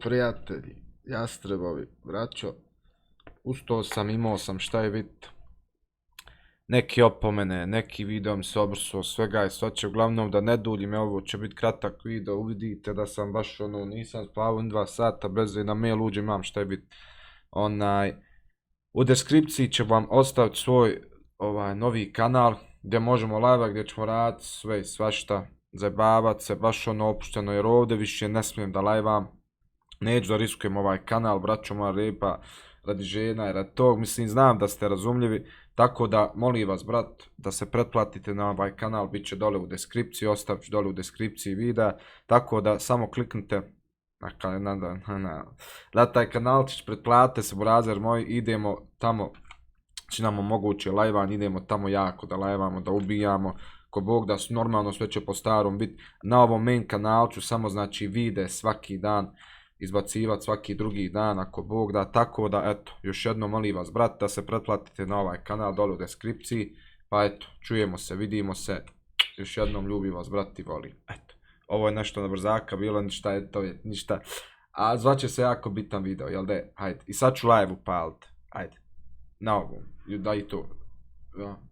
prijatelji, jastrebovi, braćo, ustao sam, imao sam šta je vidjeti. Neki opomene, neki video mi se obrsuo, svega i svače, uglavnom da ne duljim, ovo će biti kratak video, uvidite da sam baš nisam spavao 2 sata, brzo i na mail uđem, imam šta je biti. U deskripciji ću vam ostaviti svoj novi kanal gdje možemo live, gdje ćemo raditi sve i svašta, zabavat se, baš opušteno, jer ovdje više ne smijem da live-am. Neću da riskujem ovaj kanal, braćo moja repa, radi žena i radi tog, mislim, znam da ste razumljivi, tako da molim vas, brat, da se pretplatite na ovaj kanal, bit će dole u deskripciji, ostavit ću dole u deskripciji videa, tako da samo kliknite na taj kanalčić, pretplatite se, burazer moj, idemo tamo, znači nam omoguće live-an, idemo tamo jako da live-amo, da ubijamo, ko Bog da normalno sve će po starom biti. Na ovom main kanalu ću samo, znači, vide svaki dan, izbacivati svaki drugi dan ako Bog da, tako da eto, još jednom molim vas, brat, da se pretplatite na ovaj kanal dole u deskripciji, pa eto, čujemo se, vidimo se, još jednom ljubim vas, brat, i volim, eto, ovo je nešto na brzaka bilo, ništa, eto, ništa, a zvaće se jako bitan video, jel de, hajde, i sad ću live upalit, hajde, na ovom, da i to, ja.